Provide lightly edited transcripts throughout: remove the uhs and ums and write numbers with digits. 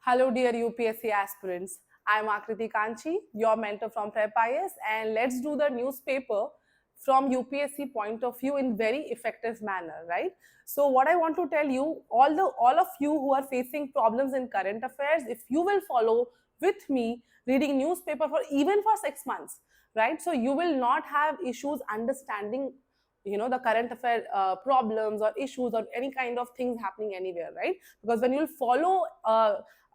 Hello dear UPSC aspirants, I am Akriti Kanchi, your mentor from Prelims, and let's do the newspaper from UPSC point of view in very effective manner, right? So what I want to tell you, all of you who are facing problems in current affairs, if you will follow with me reading newspaper for even for 6 months, right? So you will not have issues understanding the current affair problems or issues or any kind of things happening anywhere, right? Because when you'll follow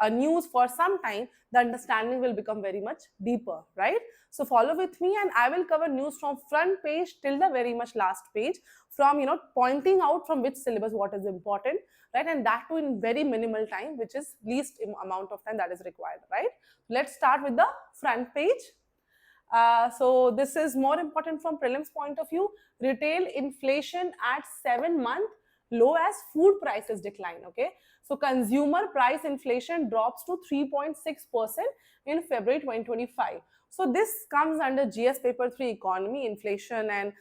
a news for some time, the understanding will become very much deeper, right? So follow with me and I will cover news from front page till the very much last page, from pointing out from which syllabus what is important, right? And that too in very minimal time, which is least amount of time that is required, right? Let's start with the front page. So this is more important from prelims point of view. Retail inflation at 7-month low as food prices decline. Okay, so consumer price inflation drops to 3.6% in February 2025. So this comes under GS paper 3, economy, inflation, and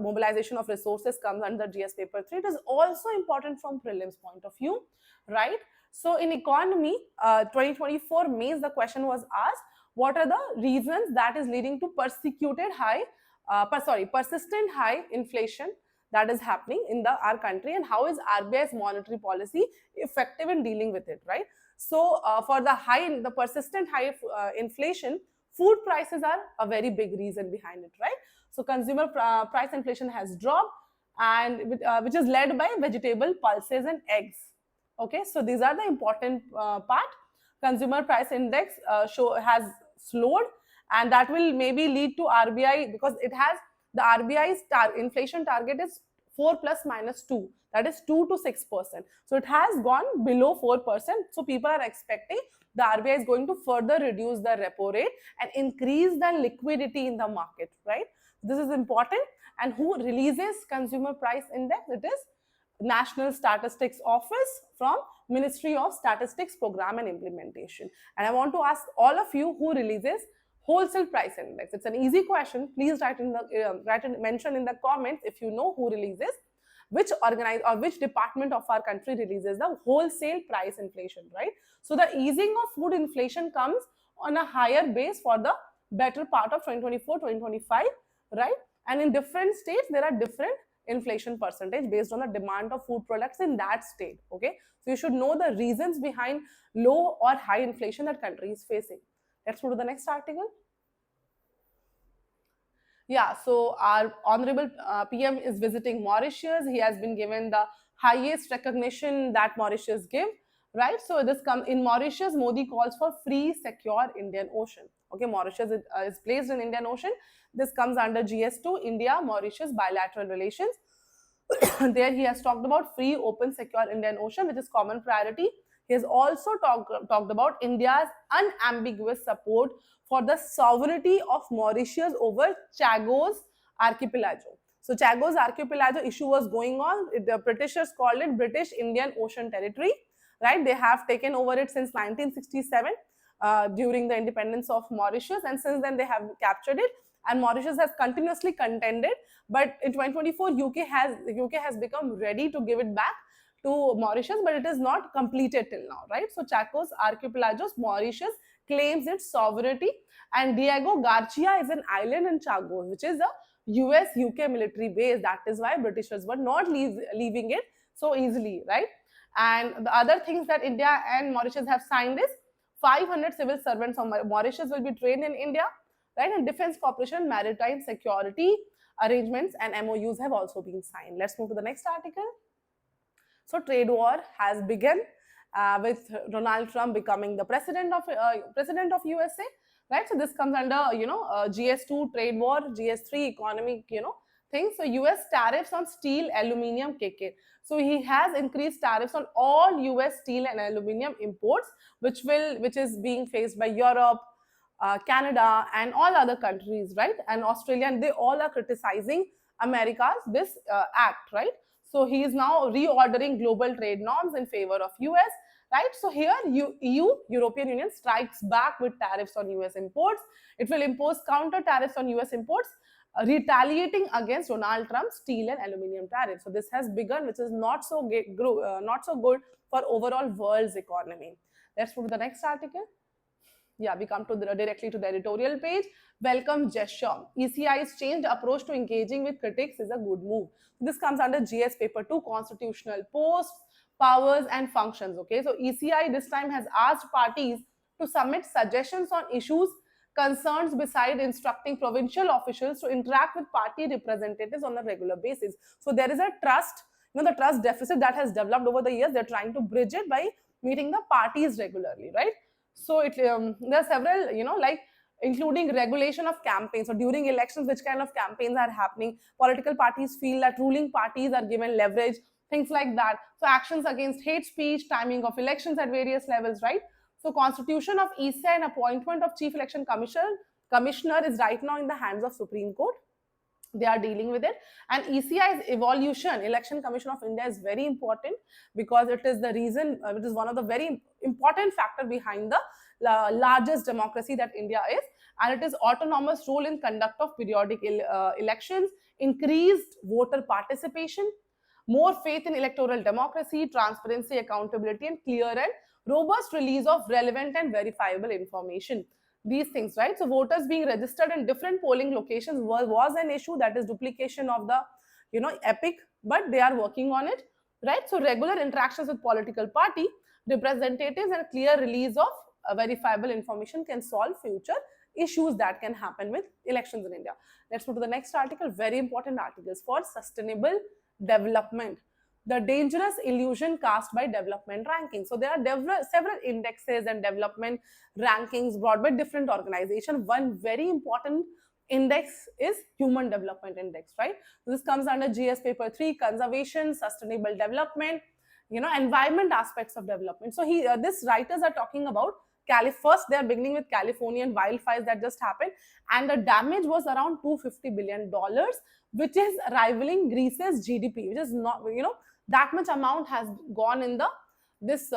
mobilization of resources comes under GS paper 3. It is also important from prelims point of view, right? So in economy 2024 Mains, the question was asked, what are the reasons that is leading to persistent high inflation that is happening in our country, and how is RBI's monetary policy effective in dealing with it, right? So for the persistent high inflation, food prices are a very big reason behind it, right? So consumer price inflation has dropped, and which is led by vegetable, pulses, and eggs. Okay, so these are the important part. Consumer price index has slowed, and that will maybe lead to RBI, because it has the RBI's inflation target is 4 plus minus 2, that is 2 to 6%. So it has gone below 4%. So people are expecting the RBI is going to further reduce the repo rate and increase the liquidity in the market, right? This is important. And who releases consumer price index? It is National Statistics Office from Ministry of Statistics Program and Implementation. And I want to ask all of you, who releases wholesale price index? It's an easy question. Please mention in the comments if you know who releases, which department of our country releases the wholesale price inflation, right? So the easing of food inflation comes on a higher base for the better part of 2024-2025, right? And in different states there are different inflation percentage based on the demand of food products in that state. Okay, so you should know the reasons behind low or high inflation that country is facing. Let's move to the next article. Yeah, so our honorable PM is visiting Mauritius. He has been given the highest recognition that Mauritius give, right? So this comes in Mauritius. Modi calls for free, secure Indian Ocean. Okay, Mauritius is placed in Indian Ocean. This comes under GS2, India Mauritius bilateral relations. There he has talked about free, open, secure Indian Ocean, which is common priority. He has also talked about India's unambiguous support for the sovereignty of Mauritius over Chagos archipelago. So Chagos archipelago issue was going on. The Britishers called it British Indian Ocean Territory, right? They have taken over it since 1967 during the independence of Mauritius, and since then they have captured it. And Mauritius has continuously contended, but in 2024 UK has become ready to give it back to Mauritius, but it is not completed till now, right? So Chagos archipelago, Mauritius claims its sovereignty, and Diego Garcia is an island in Chagos, which is a US-UK military base. That is why Britishers were not leaving it so easily, right? And the other things that India and Mauritius have signed is 500 civil servants of Mauritius will be trained in India, right? And defense cooperation, maritime security arrangements and MOUs have also been signed. Let's move to the next article. So trade war has begun with Donald Trump becoming the president of USA, right? So this comes under GS2 trade war, GS3 economic things. So US tariffs on steel, aluminium, KK. So he has increased tariffs on all US steel and aluminium imports, which is being faced by Europe, Canada, and all other countries, right? And Australia, and they all are criticizing America's this act, right? So he is now reordering global trade norms in favor of US, right? So here European Union strikes back with tariffs on US imports. It will impose counter tariffs on US imports, retaliating against Donald Trump's steel and aluminium tariffs. So this has begun, which is not so good for overall world's economy. Let's move to the next article. Yeah, we come to directly to the editorial page. Welcome gesture. ECI's changed approach to engaging with critics is a good move. This comes under GS paper 2, constitutional posts, powers and functions. Okay, so ECI this time has asked parties to submit suggestions on issues, concerns, beside instructing provincial officials to interact with party representatives on a regular basis. So there is a trust, the trust deficit that has developed over the years. They're trying to bridge it by meeting the parties regularly, right? So there are several, like including regulation of campaigns. So during elections, which kind of campaigns are happening? Political parties feel that ruling parties are given leverage, things like that. So actions against hate speech, timing of elections at various levels, right? So constitution of ECI and appointment of chief election commissioner is right now in the hands of Supreme Court. They are dealing with it, and ECI's evolution, Election Commission of India, is very important because it is the reason, it is one of the very important factor behind the largest democracy that India is, and it is autonomous role in conduct of periodic elections, increased voter participation, more faith in electoral democracy, transparency, accountability, and clear and robust release of relevant and verifiable information. These things, right? So voters being registered in different polling locations was an issue, that is duplication of the epic, but they are working on it, right? So regular interactions with political party representatives and clear release of verifiable information can solve future issues that can happen with elections in India. Let's move to the next article. Very important articles for sustainable development. The dangerous illusion cast by development rankings. So there are several indexes and development rankings brought by different organizations. One very important index is Human Development Index, right? This comes under GS paper 3, conservation, sustainable development, environment aspects of development. So these writers are talking about first they are beginning with Californian wildfires that just happened, and the damage was around $250 billion, which is rivaling Greece's GDP, which is not, that much amount has gone in the this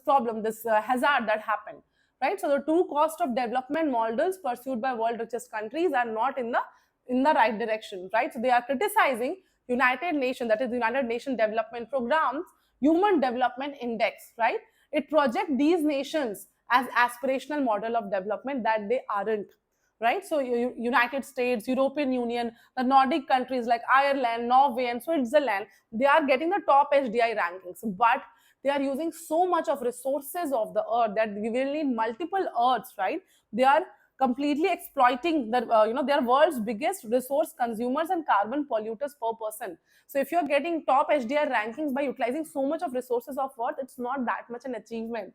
problem, this hazard that happened, right? So the true cost of development models pursued by world richest countries are not in the right direction, right? So they are criticizing United Nations, that is United Nations Development Program's Human Development Index, right? It projects these nations as aspirational model of development that they aren't, right? So United States, European Union, the Nordic countries like Ireland, Norway and Switzerland, they are getting the top HDI rankings, but they are using so much of resources of the earth that we will need multiple earths, right? They are completely exploiting the they are world's biggest resource consumers and carbon polluters per person. So if you're getting top HDI rankings by utilizing so much of resources of earth, it's not that much an achievement,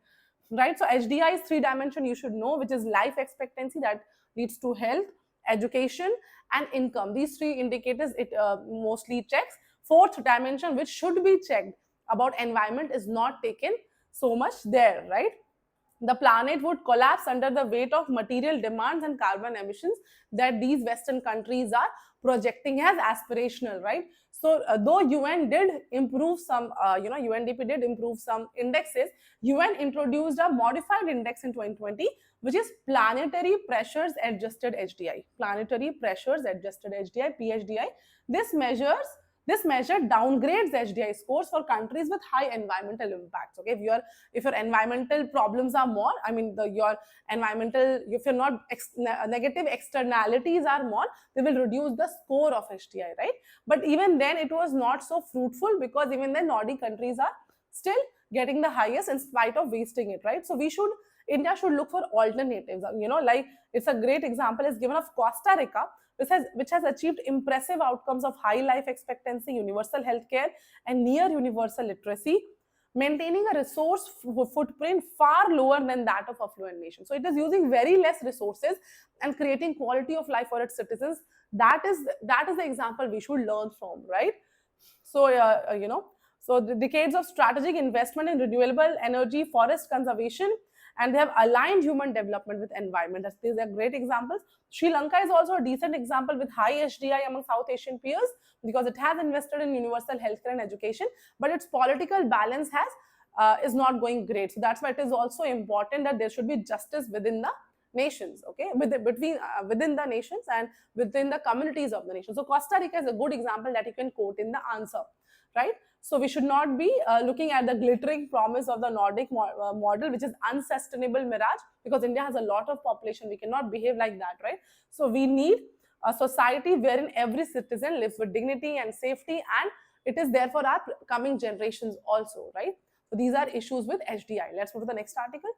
right? So HDI is 3 dimension, you should know, which is life expectancy, that leads to health, education and income. These 3 indicators it mostly checks. 4th dimension, which should be checked, about environment, is not taken so much there, right? The planet would collapse under the weight of material demands and carbon emissions that these Western countries are projecting as aspirational, right? So though UN did improve some, UNDP did improve some indexes, UN introduced a modified index in 2020, which is Planetary Pressures Adjusted HDI. Planetary Pressures Adjusted HDI, PHDI. This measure downgrades HDI scores for countries with high environmental impacts. Okay, if your environmental problems are more, your environmental, if your negative externalities are more, they will reduce the score of HDI, right? But even then, it was not so fruitful, because even then Nordic countries are still getting the highest in spite of wasting it, right? So India should look for alternatives. Like it's a great example is given of Costa Rica, which has achieved impressive outcomes of high life expectancy, universal healthcare, and near universal literacy, maintaining a resource footprint far lower than that of affluent nations. So it is using very less resources and creating quality of life for its citizens. That is the example we should learn from, right? So so the decades of strategic investment in renewable energy, forest conservation, and they have aligned human development with environment. These are great examples. Sri Lanka is also a decent example with high HDI among South Asian peers, because it has invested in universal healthcare and education, but its political balance is not going great. So that's why it is also important that there should be justice within the nations, okay, within the nations and within the communities of the nation. So Costa Rica is a good example that you can quote in the answer, right? So we should not be looking at the glittering promise of the Nordic model, which is unsustainable mirage, because India has a lot of population. We cannot behave like that, right? So we need a society wherein every citizen lives with dignity and safety, and it is there for our coming generations also, right? So these are issues with HDI. Let's move to the next article.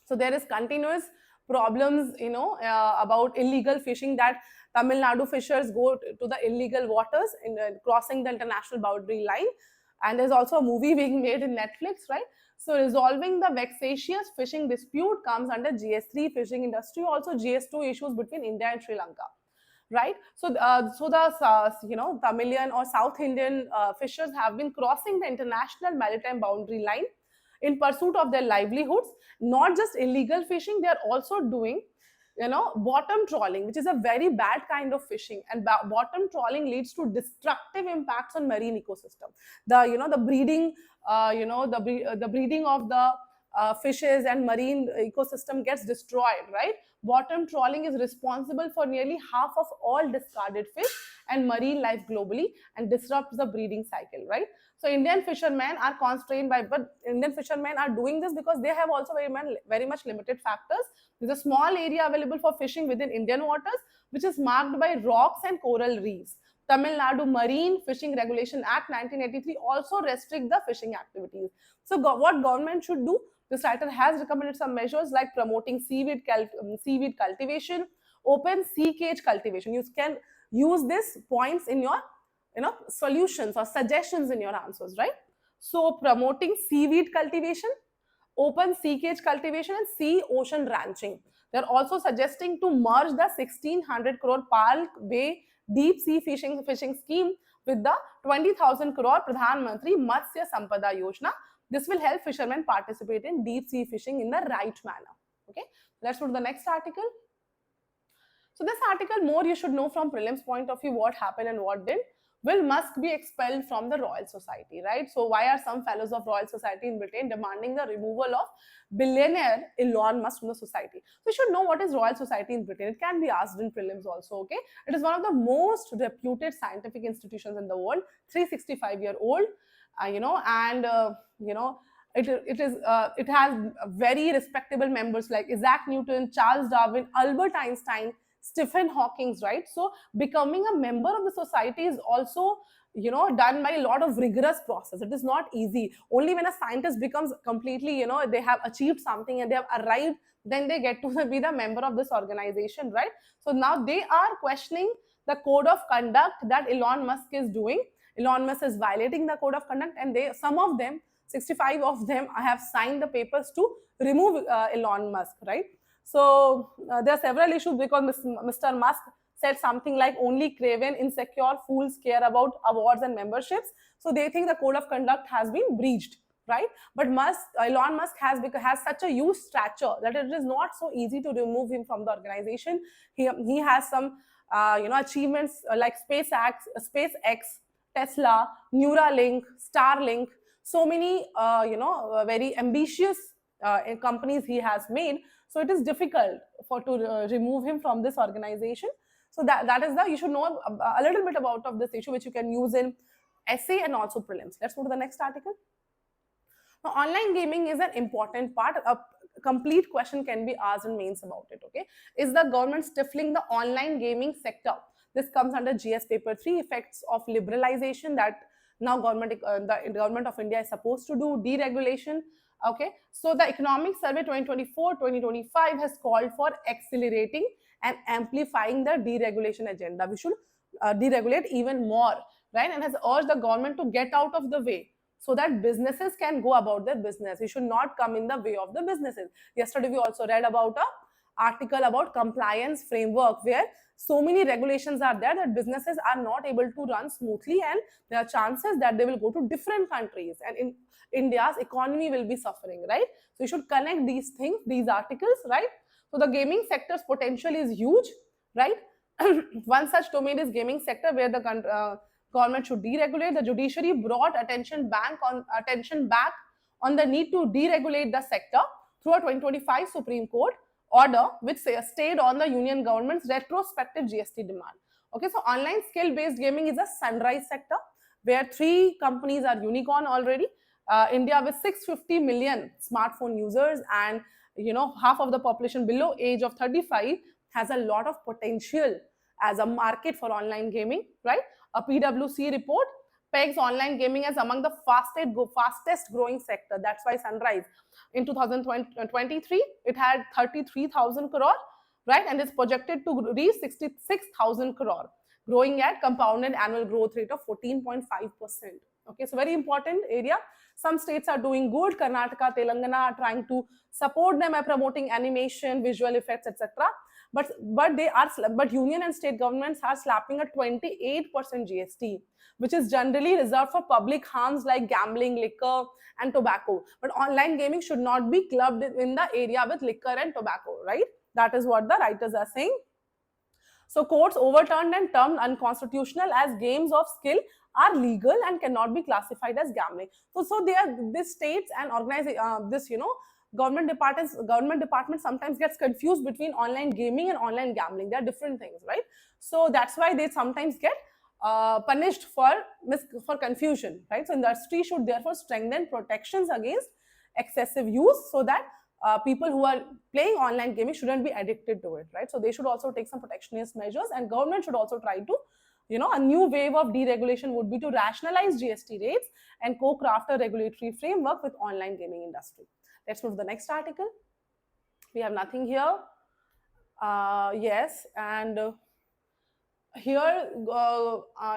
So there is continuous problems, about illegal fishing, that Tamil Nadu fishers go to the illegal waters in crossing the international boundary line. And there's also a movie being made in Netflix, right? So resolving the vexatious fishing dispute comes under GS3 fishing industry, also GS2 issues between India and Sri Lanka, right? So the Tamilian or South Indian fishers have been crossing the international maritime boundary line in pursuit of their livelihoods. Not just illegal fishing, they are also doing bottom trawling, which is a very bad kind of fishing, and bottom trawling leads to destructive impacts on marine ecosystem. The breeding the breeding of the fishes and marine ecosystem gets destroyed, right? Bottom trawling is responsible for nearly half of all discarded fish and marine life globally, and disrupts the breeding cycle, right? So Indian fishermen are constrained by, but Indian fishermen are doing this because they have also very much limited factors. There's a small area available for fishing within Indian waters, which is marked by rocks and coral reefs. Tamil Nadu Marine Fishing Regulation Act 1983 also restrict the fishing activities. So what government should do? This writer has recommended some measures like promoting seaweed cultivation, open sea cage cultivation. You can use these points in your solutions or suggestions in your answers, right? So promoting seaweed cultivation, open sea cage cultivation, and sea ocean ranching. They're also suggesting to merge the 1600 crore Palk Bay deep sea fishing scheme with the 20,000 crore Pradhan Mantri Matsya Sampada Yojana. This will help fishermen participate in deep sea fishing in the right manner. Okay, let's go to the next article. So this article, more you should know from prelims point of view, what happened and what didn't. Will Musk be expelled from the Royal Society, right? So why are some fellows of Royal Society in Britain demanding the removal of billionaire Elon Musk from the society? So you should know what is Royal Society in Britain. It can be asked in prelims also, okay? It is one of the most reputed scientific institutions in the world, 365-year-old, it has very respectable members like Isaac Newton, Charles Darwin, Albert Einstein, Stephen Hawking, right? So becoming a member of the society is also done by a lot of rigorous process. It is not easy. Only when a scientist becomes completely, they have achieved something and they have arrived, then they get to be the member of this organization, right? So now they are questioning the code of conduct that Elon Musk is doing. Elon Musk is violating the code of conduct, and some of them, 65 of them, have signed the papers to remove Elon Musk, right? So there are several issues because Mr. Musk said something like only craven, insecure fools care about awards and memberships. So they think the code of conduct has been breached, right? But Elon Musk has such a huge stature that it is not so easy to remove him from the organization. He has some achievements like SpaceX, Tesla, Neuralink, Starlink, so many very ambitious companies he has made. So it is difficult to remove him from this organization. So that is you should know a little bit about this issue, which you can use in essay and also prelims. Let's go to the next article. Now, online gaming is an important part. A complete question can be asked in mains about it. Okay, is the government stifling the online gaming sector? This comes under GS paper 3, effects of liberalization that now the government of India is supposed to do, deregulation. Okay, so the Economic Survey 2024-2025 has called for accelerating and amplifying the deregulation agenda. We should deregulate even more, right? And has urged the government to get out of the way so that businesses can go about their business. We should not come in the way of the businesses. Yesterday, we also read about an article about compliance framework where so many regulations are there that businesses are not able to run smoothly, and there are chances that they will go to different countries, and in India's economy will be suffering, right? So you should connect these things, these articles, right? So the gaming sector's potential is huge, right? One such domain is gaming sector where the government should deregulate. The judiciary brought attention back on the need to deregulate the sector through a 2025 Supreme Court order, which stayed on the union government's retrospective GST demand. Okay, so online skill-based gaming is a sunrise sector where 3 companies are unicorn already. India with 650 million smartphone users, and half of the population below age of 35 has a lot of potential as a market for online gaming, right? A PwC report pegs online gaming as among the fastest growing sector. That's why Sunrise in 2023 it had 33,000 crore, right, and it's projected to reach 66,000 crore, growing at compounded annual growth rate of 14.5%. Okay, so very important area. Some states are doing good. Karnataka, Telangana are trying to support them by promoting animation, visual effects, etc. But union and state governments are slapping a 28% GST, which is generally reserved for public harms like gambling, liquor, and tobacco. But online gaming should not be clubbed in the area with liquor and tobacco, right? That is what the writers are saying. So courts overturned and termed unconstitutional as games of skill are legal and cannot be classified as gambling. So they are, these states and government departments sometimes gets confused between online gaming and online gambling. They are different things, right? So that's why they sometimes get punished for confusion, right? So industry should therefore strengthen protections against excessive use, so that people who are playing online gaming shouldn't be addicted to it, right? So they should also take some protectionist measures, and government should also try to, a new wave of deregulation would be to rationalize GST rates and co-craft a regulatory framework with online gaming industry. Let's move to the next article. We have nothing here. Yes, and here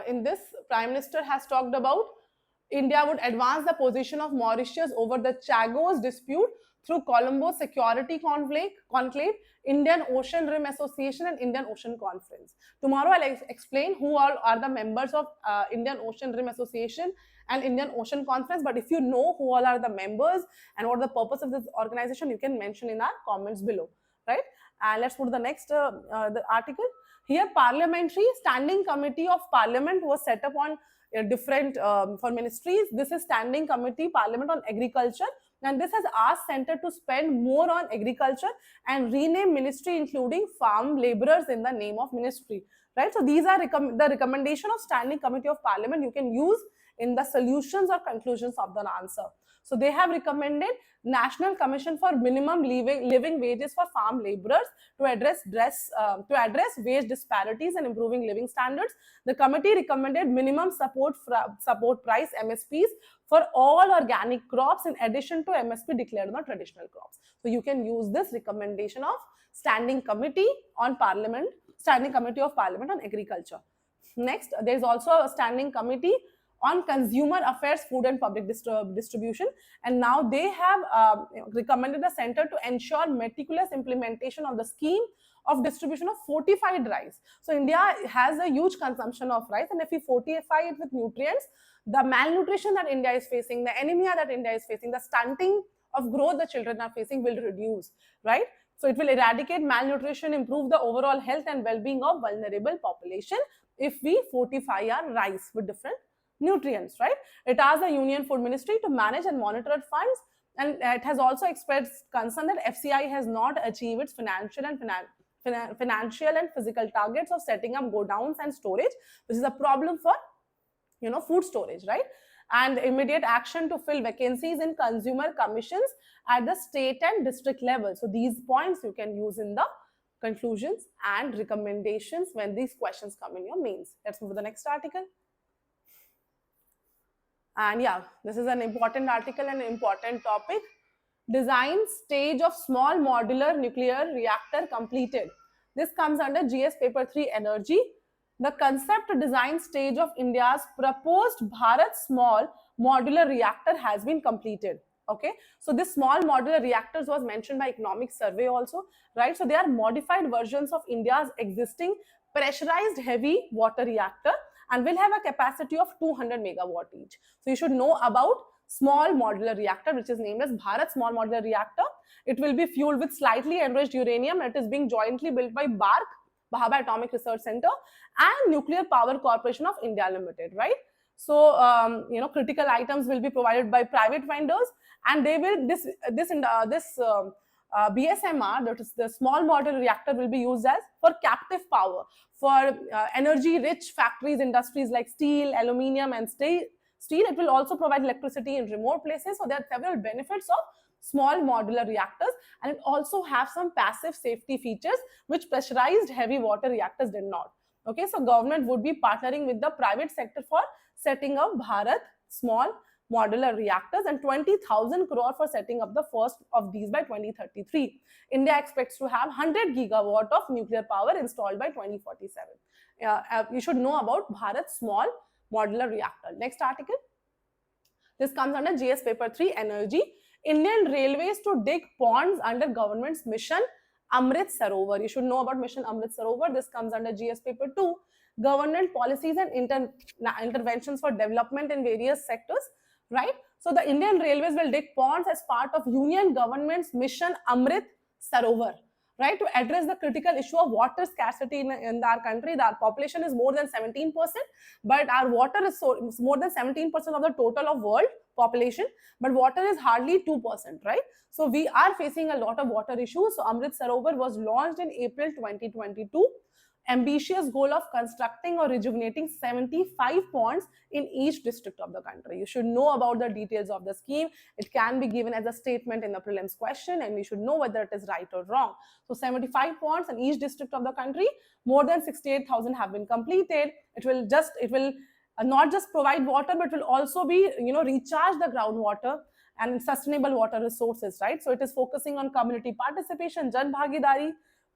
in this, Prime Minister has talked about India would advance the position of Mauritius over the Chagos dispute through Colombo Security Conclave, Indian Ocean Rim Association, and Indian Ocean Conference. Tomorrow I'll explain who all are the members of Indian Ocean Rim Association and Indian Ocean Conference. But if you know who all are the members and what the purpose of this organization, you can mention in our comments below, right? And let's move to the next the article. Here, Parliamentary Standing Committee of Parliament was set up on different for ministries. This is Standing Committee Parliament on Agriculture, and this has asked Centre to spend more on agriculture and rename ministry including farm labourers in the name of ministry, right? So these are the recommendation of Standing Committee of Parliament you can use in the solutions or conclusions of the answer. So they have recommended National Commission for Minimum Living Wages for Farm Labourers to address wage disparities and improving living standards. The committee recommended minimum support price (MSPs) for all organic crops in addition to MSP declared on the traditional crops. So you can use this recommendation of Standing Committee of Parliament on Agriculture. Next, there is also a Standing Committee on Consumer Affairs, Food and Public Distribution, and now they have recommended the centre to ensure meticulous implementation of the scheme of distribution of fortified rice. So India has a huge consumption of rice, and if we fortify it with nutrients, the malnutrition that India is facing, the anemia that India is facing, the stunting of growth the children are facing will reduce, right? So it will eradicate malnutrition, improve the overall health and well-being of vulnerable population if we fortify our rice with different nutrients, right? It asked the Union Food Ministry to manage and monitor funds, and it has also expressed concern that FCI has not achieved its financial and physical targets of setting up godowns and storage, which is a problem for food storage, right? And immediate action to fill vacancies in consumer commissions at the state and district level. So these points you can use in the conclusions and recommendations when these questions come in your mains. Let's move to the next article. And yeah, this is an important article and an important topic. Design stage of small modular nuclear reactor completed. This comes under GS paper 3 Energy. The concept design stage of India's proposed Bharat small modular reactor has been completed. Okay, so this small modular reactors was mentioned by Economic Survey also, right? So they are modified versions of India's existing pressurized heavy water reactor and will have a capacity of 200 megawatt each. So you should know about small modular reactor, which is named as Bharat Small Modular Reactor. It will be fueled with slightly enriched uranium. It is being jointly built by BARC, Bhabha Atomic Research Center, and Nuclear Power Corporation of India Limited, right? So critical items will be provided by private vendors, and they will this BSMR, that is the small modular reactor, will be used as for captive power for energy-rich factories, industries like steel, aluminium, and steel. It will also provide electricity in remote places. So there are several benefits of small modular reactors, and it also have some passive safety features which pressurized heavy water reactors did not. Okay, so government would be partnering with the private sector for setting up Bharat small modular reactors and 20,000 crore for setting up the first of these by 2033. India expects to have 100 gigawatt of nuclear power installed by 2047. You should know about Bharat small modular reactor. Next article. This comes under GS paper 3 energy. Indian Railways to dig ponds under government's mission Amrit Sarovar. You should know about mission Amrit Sarovar. This comes under GS paper 2. Government policies and interventions for development in various sectors, right? So the Indian Railways will dig ponds as part of Union government's mission Amrit Sarovar, right, to address the critical issue of water scarcity in our country. Our population is more than 17%, but our water is more than 17% of the total of world population, but water is hardly 2%, right? So we are facing a lot of water issues. So Amrit Sarovar was launched in April 2022. Ambitious goal of constructing or rejuvenating 75 ponds in each district of the country. You should know about the details of the scheme. It can be given as a statement in the prelims question, and we should know whether it is right or wrong. So 75 ponds in each district of the country, more than 68,000 have been completed. It will not just provide water, but will also be, recharge the groundwater and sustainable water resources, right? So it is focusing on community participation, Jan Bhagidari,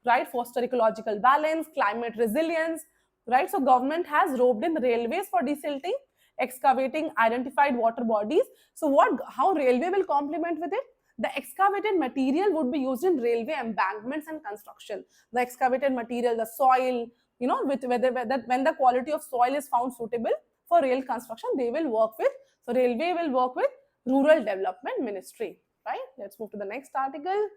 right, foster ecological balance, climate resilience, right? So government has roped in railways for desilting, excavating identified water bodies. So how railway will complement with it? The excavated material would be used in railway embankments and construction. The excavated material, the soil, when the quality of soil is found suitable for rail construction, they will work with. So railway will work with Rural Development Ministry, right? Let's move to the next article.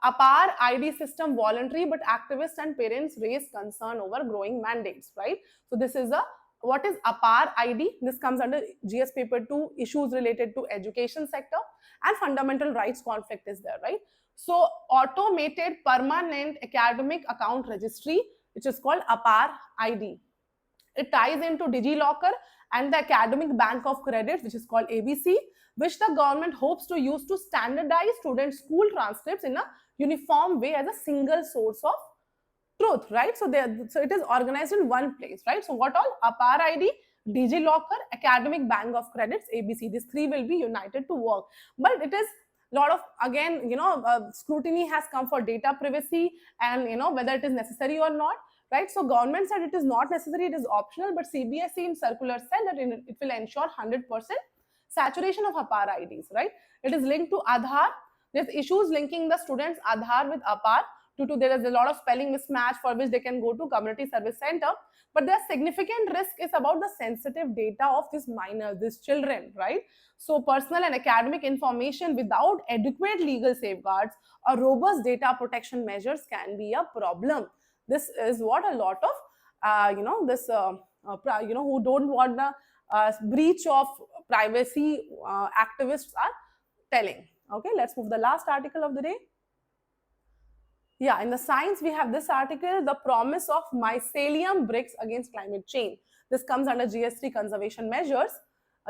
APAR ID system voluntary, but activists and parents raise concern over growing mandates, right? So this is what is APAR ID? This comes under GS paper 2, issues related to education sector and fundamental rights conflict is there, right? So automated permanent academic account registry, which is called APAR ID. It ties into DigiLocker and the Academic Bank of Credits, which is called ABC, which the government hopes to use to standardize student school transcripts in a uniform way as a single source of truth, right? So it is organized in one place, right? So what all? APAR ID, DigiLocker, Academic Bank of Credits, ABC. These three will be united to work. But it is a lot of, again, scrutiny has come for data privacy and, whether it is necessary or not, right? So government said it is not necessary, it is optional, but CBSE in circular said that it will ensure 100% saturation of APAR IDs, right? It is linked to Aadhaar. There's issues linking the students' Aadhaar with APAR due to there is a lot of spelling mismatch for which they can go to community service center. But the significant risk is about the sensitive data of these minors, these children, right? So personal and academic information without adequate legal safeguards or robust data protection measures can be a problem. This is what a lot of, who don't want the breach of privacy activists are telling. Okay, let's move to the last article of the day. Yeah, in the science, we have this article, the promise of mycelium bricks against climate change. This comes under GS3 conservation measures,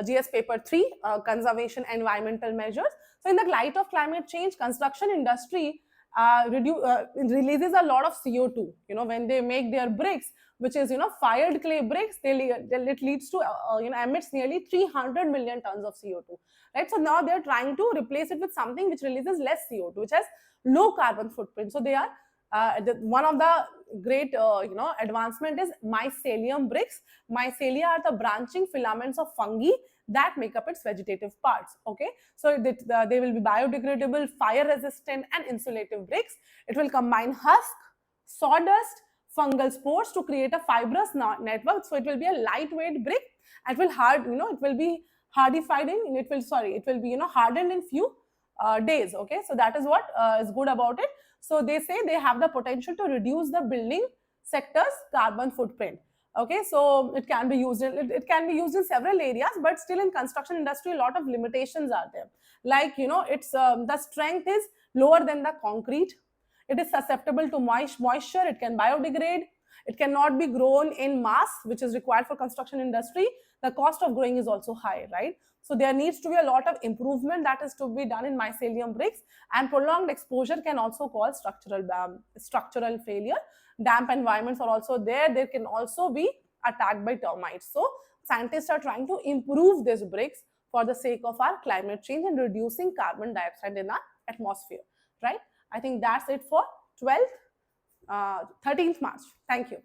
GS paper 3, conservation environmental measures. So in the light of climate change, construction industry releases a lot of CO2, when they make their bricks, which is, fired clay bricks, it leads to, emits nearly 300 million tons of CO2, right? So now they're trying to replace it with something which releases less CO2, which has low carbon footprint. So they are, one of the great, advancement is mycelium bricks. Mycelia are the branching filaments of fungi that make up its vegetative parts. Okay, so they will be biodegradable, fire resistant and insulative bricks. It will combine husk, sawdust, fungal spores to create a fibrous network. So it will be a lightweight brick. It will it will be hardified in, it will be hardened in few days. Okay, so that is what is good about it. So they say they have the potential to reduce the building sector's carbon footprint. Okay, so it can be used it can be used in several areas, but still in construction industry a lot of limitations are there. Like, it's the strength is lower than the concrete. It is susceptible to moisture. It can biodegrade. It cannot be grown in mass, which is required for construction industry. The cost of growing is also high, right? So there needs to be a lot of improvement that is to be done in mycelium bricks, and prolonged exposure can also cause structural failure. Damp environments are also there. They can also be attacked by termites. So scientists are trying to improve these bricks for the sake of our climate change and reducing carbon dioxide in our atmosphere, right? I think that's it for 13th March. Thank you.